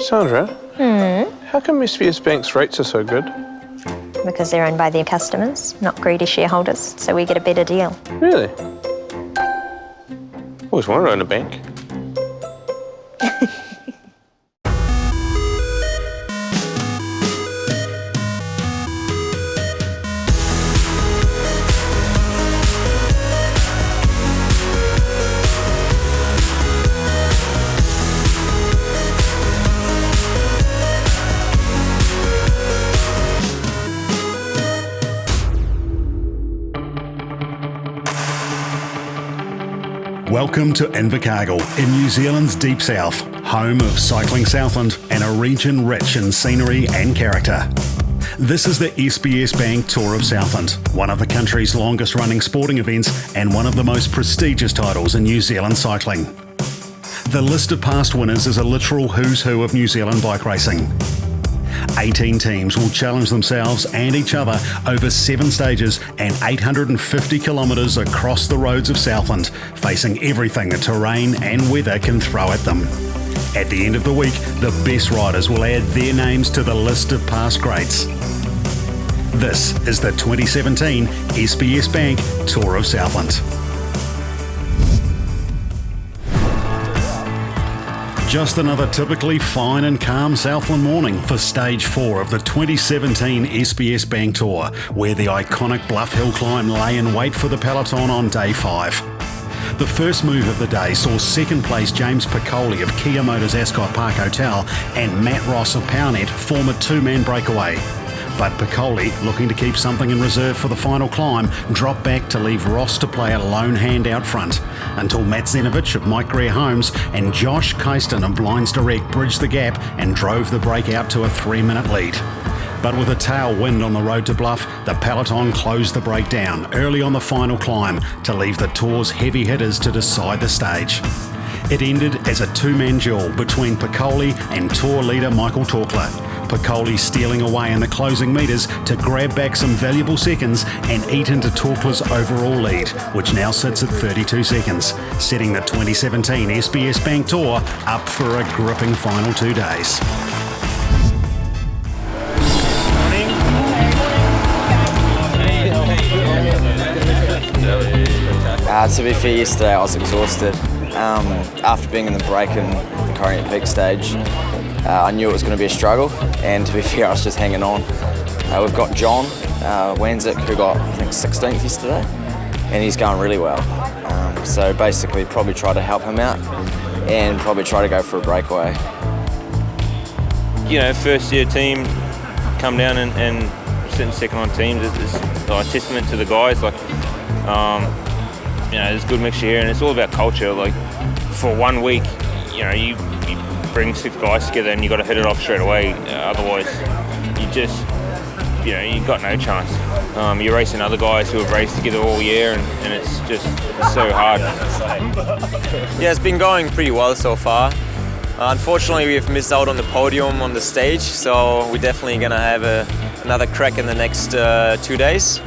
Sandra, how come SBS Bank's rates are so good? Because they're owned by their customers, not greedy shareholders, so we get a better deal. Really? Always wanted to own a bank. Welcome to Invercargill in New Zealand's deep south, home of cycling Southland and a region rich in scenery and character. This is the SBS Bank Tour of Southland, one of the country's longest running sporting events and one of the most prestigious titles in New Zealand cycling. The list of past winners is a literal who's who of New Zealand bike racing. 18 teams will challenge themselves and each other over 7 stages and 850 kilometres across the roads of Southland, facing everything the terrain and weather can throw at them. At the end of the week, the best riders will add their names to the list of past greats. This is the 2017 SBS Bank Tour of Southland. Just another typically fine and calm Southland morning for Stage 4 of the 2017 SBS Bank Tour, where the iconic Bluff Hill climb lay in wait for the peloton on day 5. The first move of the day saw second place James Piccoli of Kia Motors Ascot Park Hotel and Matt Ross of PowerNet form a two-man breakaway. But Piccoli, looking to keep something in reserve for the final climb, dropped back to leave Ross to play a lone hand out front, until Matt Zenovich of Mike Greer Homes and Josh Keiston of Blinds Direct bridged the gap and drove the break out to a 3-minute lead. But with a tailwind on the road to Bluff, the peloton closed the break down early on the final climb to leave the Tour's heavy hitters to decide the stage. It ended as a two-man duel between Piccoli and Tour leader Michael Torkler. Piccoli stealing away in the closing metres to grab back some valuable seconds and eat into Torkler's overall lead, which now sits at 32 seconds, setting the 2017 SBS Bank Tour up for a gripping final 2 days. To be fair, yesterday I was exhausted. After being in the break in the Coronet Peak stage, I knew it was going to be a struggle, and to be fair, I was just hanging on. We've got John Wanzik, who got, I think, 16th yesterday, and he's going really well. So basically, probably try to help him out and probably try to go for a breakaway. You know, first year team come down and sitting second on teams is a testament to the guys. Like, you know, there's a good mixture here, and it's all about culture. Like, for 1 week, you know, you bring 6 guys together and you got to hit it off straight away. Otherwise, you've got no chance. You're racing other guys who have raced together all year, and it's so hard. Yeah, it's been going pretty well so far. Unfortunately, we've missed out on the podium on the stage, so we're definitely going to have another crack in the next 2 days.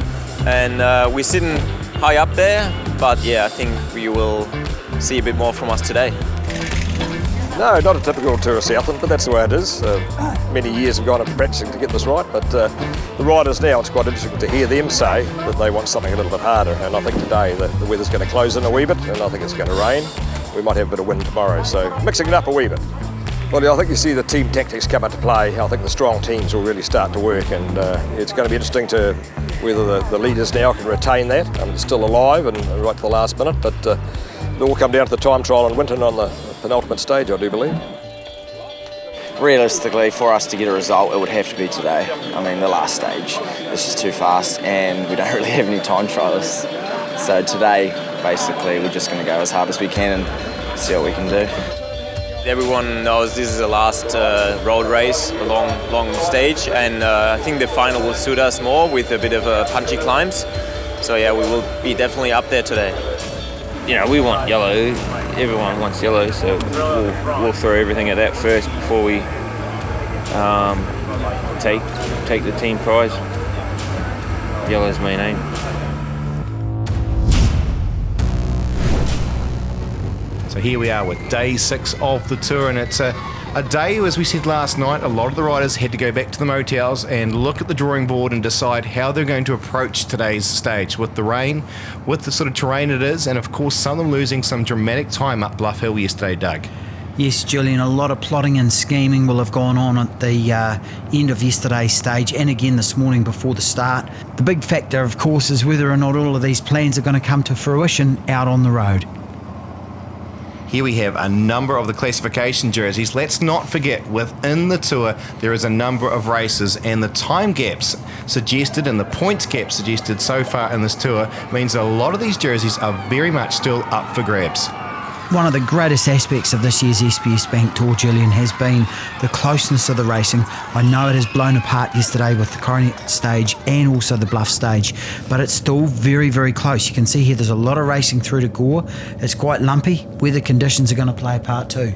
And we're sitting high up there, but yeah, I think we will see a bit more from us today. No, not a typical Tour of Southland, but that's the way it is. Many years have gone into practicing to get this right, but the riders now, it's quite interesting to hear them say that they want something a little bit harder, and I think today the weather's going to close in a wee bit, and I think it's going to rain. We might have a bit of wind tomorrow, so mixing it up a wee bit. Well, I think you see the team tactics come into play. I think the strong teams will really start to work, and it's going to be interesting to whether the leaders now can retain that. It's still alive and right to the last minute, but it'll all come down to the time trial in Winton on the penultimate stage, I do believe. Realistically, for us to get a result, it would have to be today. I mean, the last stage, it's just too fast and we don't really have any time trials. So today, basically, we're just going to go as hard as we can and see what we can do. Everyone knows this is the last road race, a long stage, and I think the final will suit us more with a bit of punchy climbs. So yeah, we will be definitely up there today. You know, we want yellow. Everyone wants yellow, so we'll throw everything at that first before we take the team prize. Yellow's my name. So here we are with day 6 of the tour, and it's a A day, as we said last night, a lot of the riders had to go back to the motels and look at the drawing board and decide how they're going to approach today's stage with the rain, with the sort of terrain it is, and of course some of them losing some dramatic time up Bluff Hill yesterday, Doug. Yes, Julian, a lot of plotting and scheming will have gone on at the end of yesterday's stage and again this morning before the start. The big factor, of course, is whether or not all of these plans are going to come to fruition out on the road. Here we have a number of the classification jerseys. Let's not forget, within the tour, there is a number of races, and the time gaps suggested and the points gap suggested so far in this tour means that a lot of these jerseys are very much still up for grabs. One of the greatest aspects of this year's SBS Bank Tour, Julian, has been the closeness of the racing. I know it has blown apart yesterday with the Coronet stage and also the Bluff stage, but it's still very, very close. You can see here there's a lot of racing through to Gore. It's quite lumpy. Weather conditions are going to play a part too.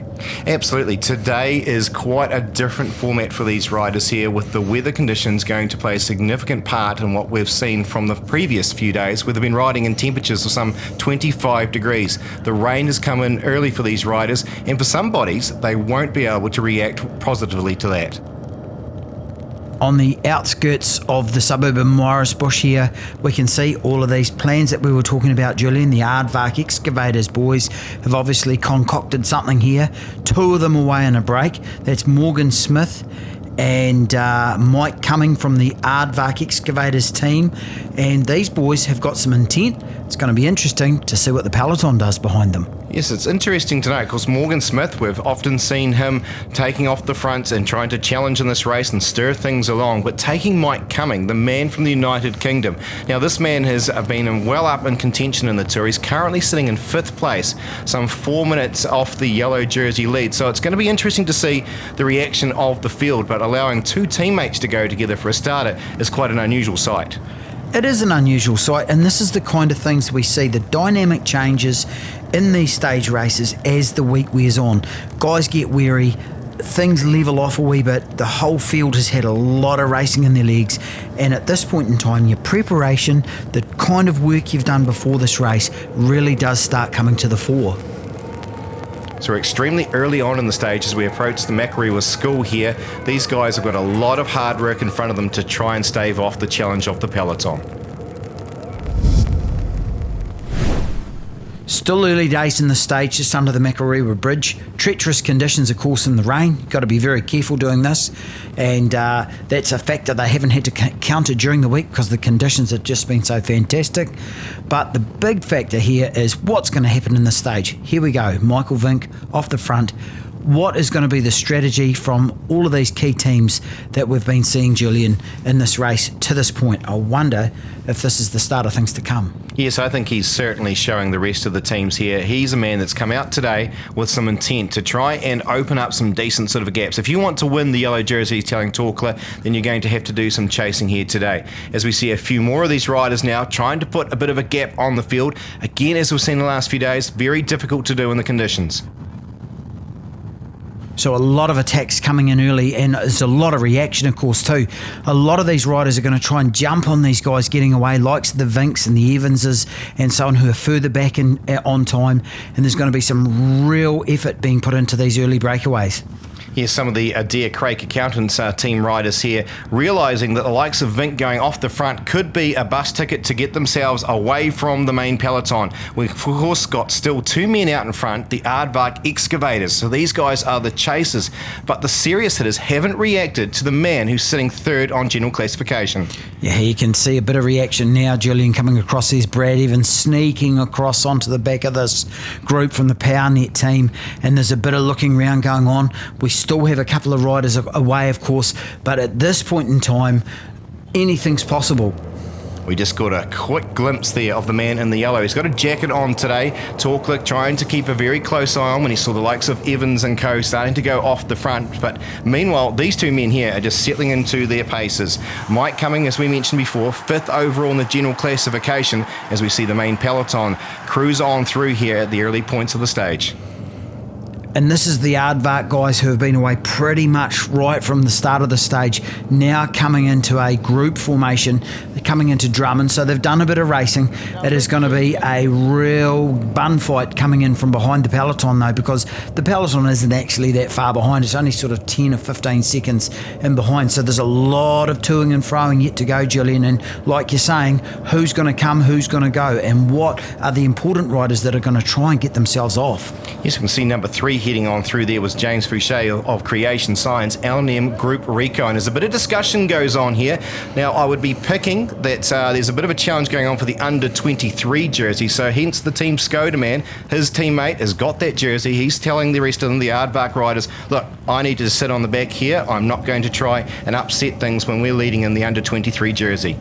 Absolutely. Today is quite a different format for these riders here, with the weather conditions going to play a significant part in what we've seen from the previous few days, where they've been riding in temperatures of some 25 degrees. The rain has come in early for these riders, and for some bodies, they won't be able to react positively to that. On the outskirts of the suburb of Morrisbush here, we can see all of these plans that we were talking about, Julian. The Aardvark Excavators boys have obviously concocted something here. Two of them away on a break. That's Morgan Smith and Mike Cumming from the Aardvark Excavators team. And these boys have got some intent. It's going to be interesting to see what the peloton does behind them. Yes, it's interesting to note, because Morgan Smith, we've often seen him taking off the front and trying to challenge in this race and stir things along, but taking Mike Cumming, the man from the United Kingdom. Now, this man has been well up in contention in the tour. He's currently sitting in 5th place, some 4 minutes off the yellow jersey lead. So it's going to be interesting to see the reaction of the field, but allowing two teammates to go together for a starter is quite an unusual sight. It is an unusual sight, and this is the kind of things we see, the dynamic changes in these stage races as the week wears on. Guys get weary, things level off a wee bit, the whole field has had a lot of racing in their legs, and at this point in time, your preparation, the kind of work you've done before this race, really does start coming to the fore. So we're extremely early on in the stage as we approach the Macquarie School here. These guys have got a lot of hard work in front of them to try and stave off the challenge of the peloton. Still early days in the stage just under the Macquarie Bridge. Treacherous conditions, of course, in the rain. You've got to be very careful doing this, and that's a factor they haven't had to counter during the week because the conditions have just been so fantastic. But the big factor here is what's going to happen in the stage. Here we go, Michael Vink off the front. What is going to be the strategy from all of these key teams that we've been seeing, Julian, in this race to this point? I wonder if this is the start of things to come. Yes, I think he's certainly showing the rest of the teams here. He's a man that's come out today with some intent to try and open up some decent sort of gaps. If you want to win the yellow jersey, he's telling Torkler, then you're going to have to do some chasing here today. As we see a few more of these riders now trying to put a bit of a gap on the field. Again, as we've seen in the last few days, very difficult to do in the conditions. So a lot of attacks coming in early, and there's a lot of reaction, of course, too. A lot of these riders are going to try and jump on these guys getting away, likes the Vinks and the Evanses and so on, who are further back on time, and there's going to be some real effort being put into these early breakaways. Here's some of the Adair Craig Accountants team riders here, realising that the likes of Vink going off the front could be a bus ticket to get themselves away from the main peloton. We've of course got still two men out in front, the Aardvark Excavators. So these guys are the chasers, but the serious hitters haven't reacted to the man who's sitting third on general classification. Yeah, you can see a bit of reaction now, Julian, coming across. There's Brad Evans sneaking across onto the back of this group from the PowerNet team, and there's a bit of looking around going on. We still have a couple of riders away, of course, but at this point in time, anything's possible. We just got a quick glimpse there of the man in the yellow. He's got a jacket on today. Torkler trying to keep a very close eye on when he saw the likes of Evans and co starting to go off the front. But meanwhile, these two men here are just settling into their paces. Mike Cumming, as we mentioned before, 5th overall in the general classification, as we see the main peloton cruise on through here at the early points of the stage. And this is the Aardvark guys who have been away pretty much right from the start of the stage, now coming into a group formation, they're coming into Drummond, so they've done a bit of racing. It is going to be a real bun fight coming in from behind the peloton though, because the peloton isn't actually that far behind. It's only sort of 10 or 15 seconds in behind, so there's a lot of toing and froing yet to go, Julian, and like you're saying, who's going to come, who's going to go, and what are the important riders that are going to try and get themselves off. Yes, we can see number 3 heading on through there was James Fouché of Creation Science, L&M Group Rico, and there's a bit of discussion goes on here. Now, I would be picking that there's a bit of a challenge going on for the under 23 jersey, so hence the Team Skoda man, his teammate has got that jersey. He's telling the rest of them, the Aardvark riders, look, I need to sit on the back here. I'm not going to try and upset things when we're leading in the under 23 jersey.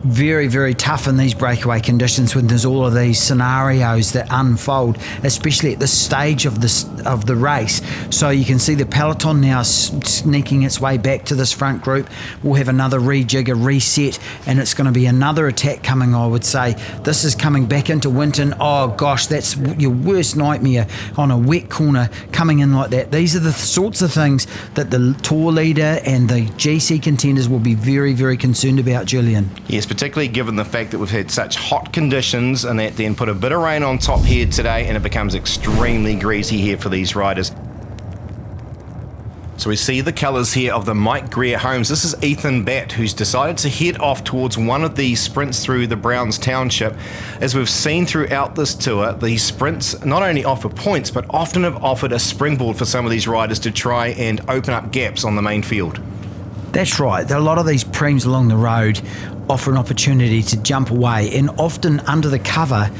Very, very tough in these breakaway conditions when there's all of these scenarios that unfold, especially at this stage of the race. So you can see the peloton now sneaking its way back to this front group. We'll have another rejig, a reset, and it's going to be another attack coming, I would say. This is coming back into Winton. Oh gosh, that's your worst nightmare on a wet corner coming in like that. These are the sorts of things that the Tour leader and the GC contenders will be very, very concerned about, Julian. Yes, particularly given the fact that we've had such hot conditions and that then put a bit of rain on top here today and it becomes extremely greasy here for these riders. So we see the colours here of the Mike Greer homes. This is Ethan Batt, who's decided to head off towards one of these sprints through the Browns Township. As we've seen throughout this tour, these sprints not only offer points, but often have offered a springboard for some of these riders to try and open up gaps on the main field. That's right. A lot of these preems along the road offer an opportunity to jump away, and often under the cover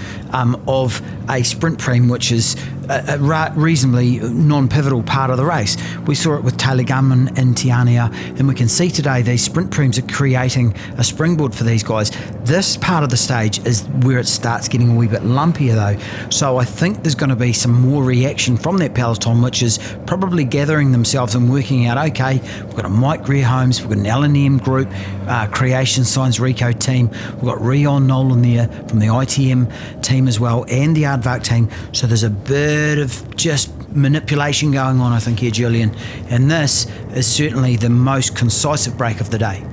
of a sprint preem, which is a reasonably non-pivotal part of the race. We saw it with Taylor Gunman in Tiania, and we can see today these sprint preems are creating a springboard for these guys. This part of the stage is where it starts getting a wee bit lumpier though, so I think there's going to be some more reaction from that peloton, which is probably gathering themselves and working out, okay, we've got a Mike Greer Homes, we've got an L&M Group, Creation Science Rico team, we've got Rion Nolan there from the ITM team as well, and the Aardvark team, so there's a bit of just manipulation going on, I think, here, Julian, and this is certainly the most concisive break of the day.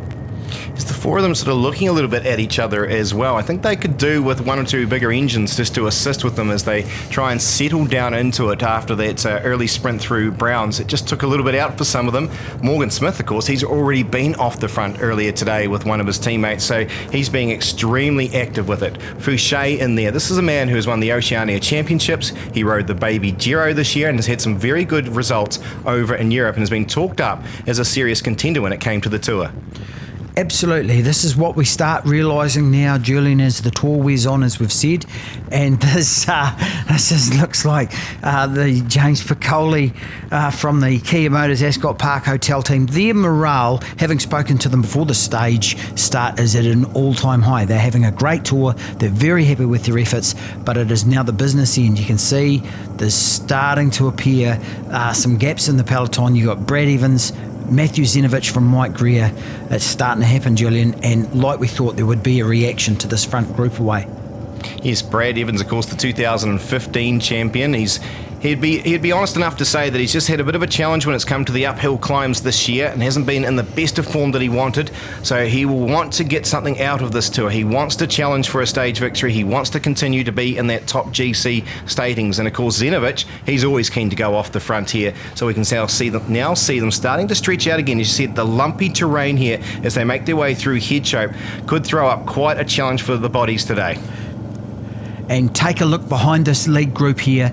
Is the four of them sort of looking a little bit at each other as well? I think they could do with one or two bigger engines just to assist with them as they try and settle down into it after that early sprint through Browns. It just took a little bit out for some of them. Morgan Smith, of course, he's already been off the front earlier today with one of his teammates, so he's being extremely active with it. Fouché in there. This is a man who has won the Oceania Championships. He rode the Baby Giro this year and has had some very good results over in Europe and has been talked up as a serious contender when it came to the Tour. Absolutely. This is what we start realising now, Julian, as the tour wears on, as we've said. And this just looks like the James Piccoli from the Kia Motors Ascot Park Hotel team. Their morale, having spoken to them before the stage start, is at an all-time high. They're having a great tour. They're very happy with their efforts, but it is now the business end. You can see there's starting to appear some gaps in the peloton. You've got Brad Evans, Matthew Zenovich from Mike Greer. It's starting to happen, Julian, and like we thought, there would be a reaction to this front group away. Yes, Brad Evans, of course, the 2015 champion. He'd be honest enough to say that he's just had a bit of a challenge when it's come to the uphill climbs this year and hasn't been in the best of form that he wanted. So he will want to get something out of this tour. He wants to challenge for a stage victory. He wants to continue to be in that top GC statings. And of course, Zenovich, he's always keen to go off the front here. So we can now see them starting to stretch out again. As you said, the lumpy terrain here as they make their way through Headshope could throw up quite a challenge for the bodies today. And take a look behind this lead group here.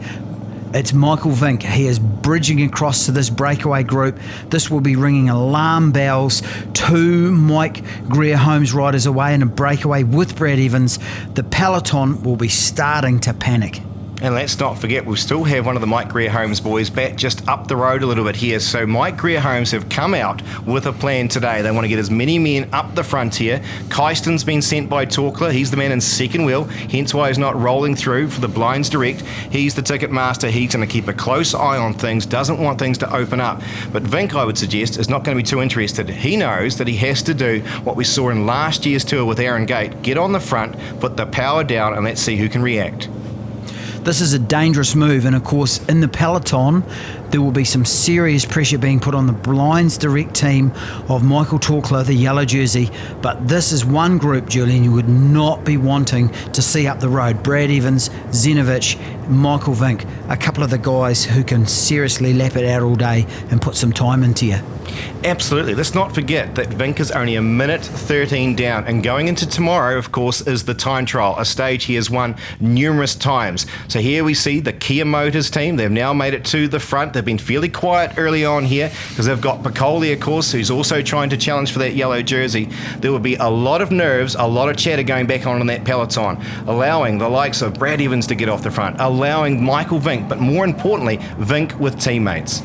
It's Michael Vink. He is bridging across to this breakaway group. This will be ringing alarm bells. Two Mike Greer Homes riders away in a breakaway with Brad Evans. The peloton will be starting to panic. And let's not forget, we still have one of the Mike Greer Homes boys back just up the road a little bit here. So Mike Greer Homes have come out with a plan today. They want to get as many men up the front here. Kyston's been sent by Torkler. He's the man in second wheel, hence why he's not rolling through for the blinds direct. He's the ticket master. He's going to keep a close eye on things, doesn't want things to open up. But Vink, I would suggest, is not going to be too interested. He knows that he has to do what we saw in last year's tour with Aaron Gate. Get on the front, put the power down, and let's see who can react. This is a dangerous move, and of course in the peloton there will be some serious pressure being put on the Blinds Direct team of Michael Torkler, the yellow jersey. But this is one group, Julian, you would not be wanting to see up the road. Brad Evans, Zinovich, Michael Vink, a couple of the guys who can seriously lap it out all day and put some time into you. Absolutely. Let's not forget that Vink is only a minute 13 down, and going into tomorrow, of course, is the time trial, a stage he has won numerous times. So here we see the Kia Motors team. They've now made it to the front. They've been fairly quiet early on here because they've got Piccoli, of course, who's also trying to challenge for that yellow jersey. There will be a lot of nerves, a lot of chatter going back on in that peloton, allowing the likes of Brad Evans to get off the front, allowing Michael Vink, but more importantly, Vink with teammates.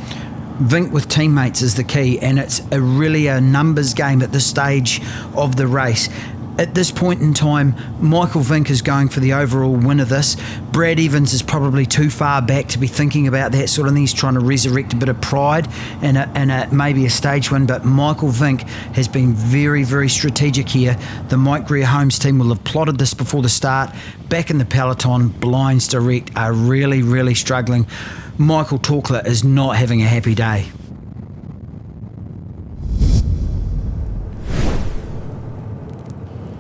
Vink with teammates is the key, and it's really a numbers game at this stage of the race. At this point in time, Michael Vink is going for the overall win of this. Brad Evans is probably too far back to be thinking about that sort of thing. He's trying to resurrect a bit of pride and maybe a stage win, but Michael Vink has been very, very strategic here. The Mike Greer Holmes team will have plotted this before the start. Back in the peloton, Blinds Direct are really, really struggling. Michael Torkler is not having a happy day.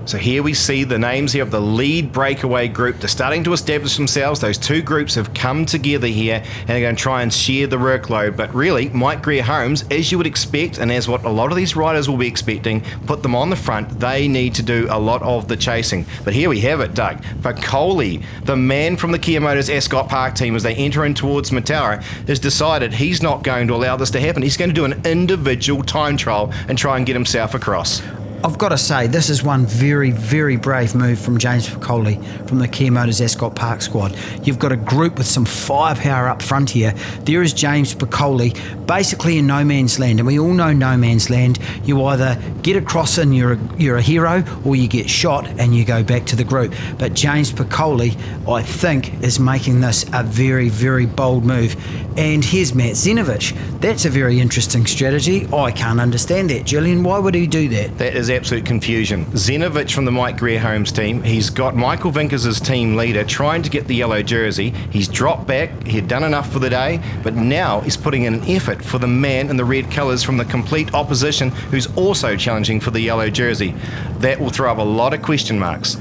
So here we see the names here of the lead breakaway group. They're starting to establish themselves. Those two groups have come together here and are going to try and share the workload. But really, Mike Greer Holmes, as you would expect, and as what a lot of these riders will be expecting, put them on the front. They need to do a lot of the chasing. But here we have it, Doug. Piccoli, the man from the Kia Motors Ascot Park team, as they enter in towards Mataura, has decided he's not going to allow this to happen. He's going to do an individual time trial and try and get himself across. I've got to say, this is one very, very brave move from James Piccoli from the Kia Motors Ascot Park squad. You've got a group with some firepower up front here. There is James Piccoli, basically in no man's land, and we all know no man's land. You either get across and you're a hero, or you get shot and you go back to the group. But James Piccoli, I think, is making this a very, very bold move. And here's Matt Zinovich. That's a very interesting strategy. I can't understand that, Julian. Why would he do that? That is absolute confusion. Zinovich from the Mike Greer Holmes team, he's got Michael Vink as his team leader, trying to get the yellow jersey. He's dropped back, he'd done enough for the day, but now he's putting in an effort for the man in the red colours from the complete opposition, who's also challenging for the yellow jersey. That will throw up a lot of question marks.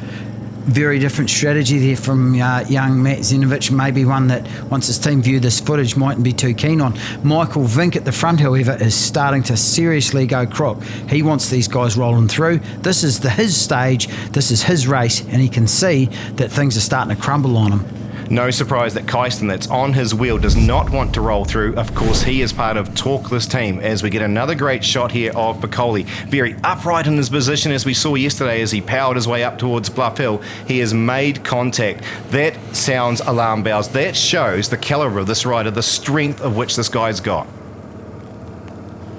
Very different strategy there from young Matt Zinovich, maybe one that once his team view this footage mightn't be too keen on. Michael Vink at the front, however, is starting to seriously go crook. He wants these guys rolling through. This is his stage, this is his race, and he can see that things are starting to crumble on him. No surprise that Kysten, that's on his wheel, does not want to roll through. Of course, he is part of Torkler's team, as we get another great shot here of Piccoli. Very upright in his position, as we saw yesterday as he powered his way up towards Bluff Hill. He has made contact. That sounds alarm bells. That shows the calibre of this rider, the strength of which this guy's got.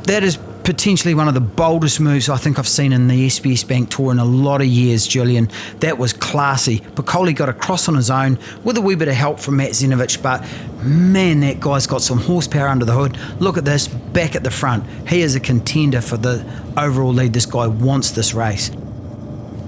That is potentially one of the boldest moves I think I've seen in the SBS Bank Tour in a lot of years, Julian. That was classy. Piccoli got across on his own with a wee bit of help from Matt Zinovich, but man, that guy's got some horsepower under the hood. Look at this, back at the front. He is a contender for the overall lead. This guy wants this race.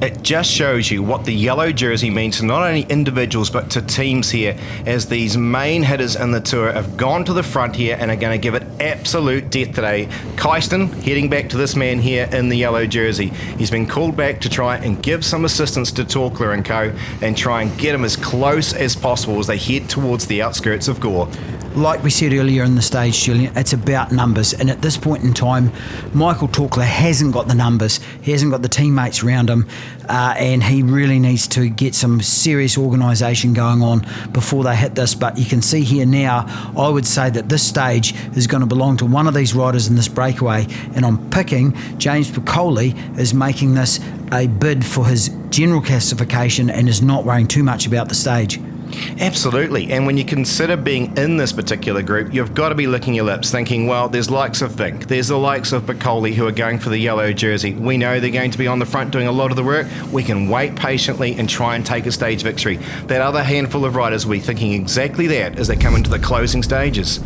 It just shows you what the yellow jersey means to not only individuals but to teams here, as these main hitters in the tour have gone to the front here and are going to give it absolute death today. Kysten heading back to this man here in the yellow jersey. He's been called back to try and give some assistance to Torkler and co and try and get him as close as possible as they head towards the outskirts of Gore. Like we said earlier in the stage, Julian, it's about numbers, and at this point in time, Michael Torkler hasn't got the numbers, he hasn't got the teammates around him, and he really needs to get some serious organisation going on before they hit this. But you can see here now, I would say that this stage is going to belong to one of these riders in this breakaway, and I'm picking James Piccoli is making this a bid for his general classification and is not worrying too much about the stage. Absolutely, and when you consider being in this particular group, you've got to be licking your lips thinking, well, there's likes of Vink, there's the likes of Piccoli who are going for the yellow jersey. We know they're going to be on the front doing a lot of the work. We can wait patiently and try and take a stage victory. That other handful of riders will be thinking exactly that as they come into the closing stages.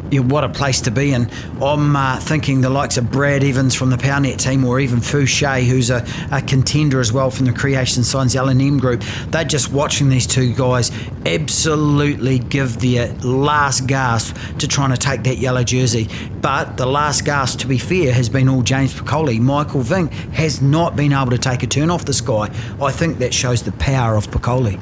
Yeah, what a place to be in. I'm thinking the likes of Brad Evans from the Powernet team, or even Fouché, who's a contender as well from the Creation Signs L&M group. They're just watching these two guys absolutely give their last gasp to trying to take that yellow jersey. But the last gasp, to be fair, has been all James Piccoli. Michael Vink has not been able to take a turn off this guy. I think that shows the power of Piccoli.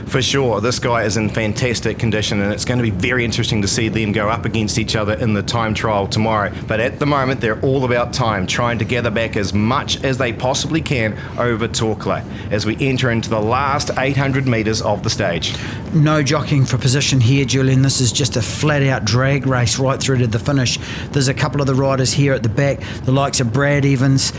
For sure, this guy is in fantastic condition, and it's going to be very interesting to see them go up against each other in the time trial tomorrow. But at the moment, they're all about time, trying to gather back as much as they possibly can over Torquay as we enter into the last 800 metres of the stage. No jockeying for position here, Julian. This is just a flat-out drag race right through to the finish. There's a couple of the riders here at the back, the likes of Brad Evans,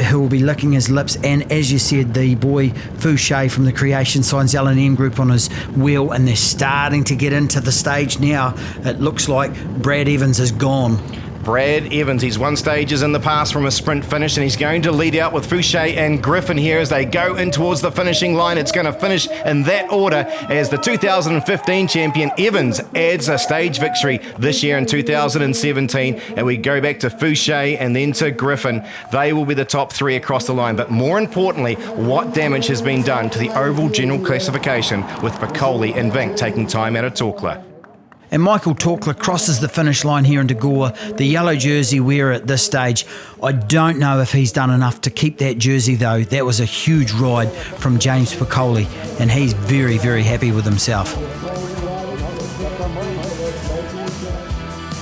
who will be licking his lips, and as you said, the boy Fouché from the Creation Signs L&M group on his wheel, and they're starting to get into the stage now. It looks like Brad Evans is gone. Brad Evans, he's won stages in the past from a sprint finish, and he's going to lead out with Fouché and Griffin here as they go in towards the finishing line. It's going to finish in that order as the 2015 champion Evans adds a stage victory this year in 2017, and we go back to Fouché and then to Griffin. They will be the top three across the line, but more importantly, what damage has been done to the overall general classification with Piccoli and Vink taking time out of Torquay. And Michael Torquay crosses the finish line here in Gore, the yellow jersey wearer at this stage. I don't know if he's done enough to keep that jersey though. That was a huge ride from James Piccoli, and he's very, very happy with himself.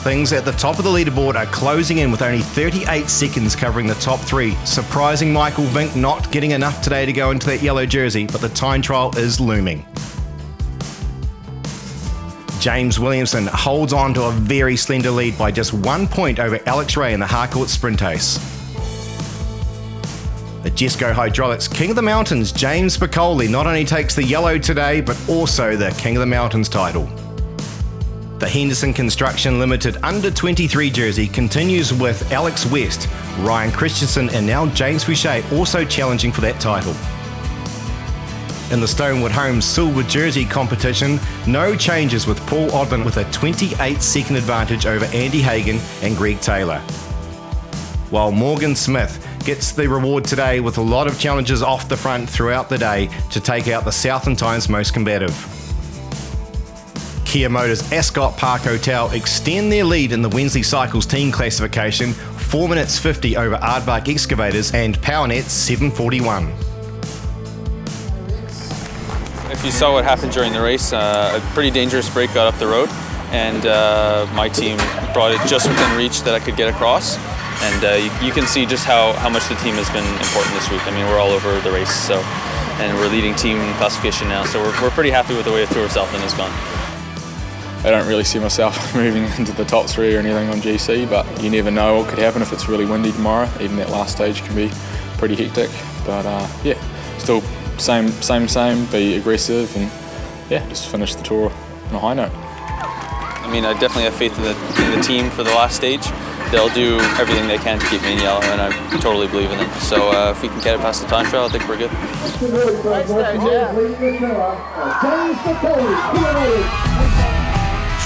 Things at the top of the leaderboard are closing in with only 38 seconds covering the top three. Surprising Michael Vink not getting enough today to go into that yellow jersey, but the time trial is looming. James Williamson holds on to a very slender lead by just 1 point over Alex Ray in the Harcourt Sprint Ace. The Jesco Hydraulics King of the Mountains, James Piccoli, not only takes the yellow today, but also the King of the Mountains title. The Henderson Construction Limited Under-23 jersey continues with Alex West, Ryan Christensen, and now James Fouché also challenging for that title. In the Stonewood Homes Silver Jersey competition, no changes with Paul Odlin with a 28-second advantage over Andy Hagan and Greg Taylor. While Morgan Smith gets the reward today with a lot of challenges off the front throughout the day to take out the Southland Times most combative. Kia Motors Ascot Park Hotel extend their lead in the Wednesday Cycles team classification, 4 minutes 50 over Aardvark Excavators and PowerNet's 7:41. If you saw what happened during the race, a pretty dangerous break got up the road, and my team brought it just within reach that I could get across. And you can see just how much the team has been important this week. I mean, we're all over the race, and we're leading team classification now, so we're pretty happy with the way the Tour of Southland has gone. I don't really see myself moving into the top three or anything on GC, but you never know what could happen if it's really windy tomorrow. Even that last stage can be pretty hectic, but yeah, still same, be aggressive and yeah, just finish the Tour on a high note. I mean, I definitely have faith in the team for the last stage. They'll do everything they can to keep me in yellow, and I totally believe in them. So if we can get it past the time trial, I think we're good.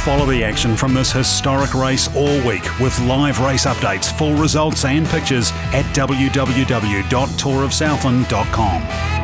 Follow the action from this historic race all week with live race updates, full results and pictures at www.tourofsouthland.com.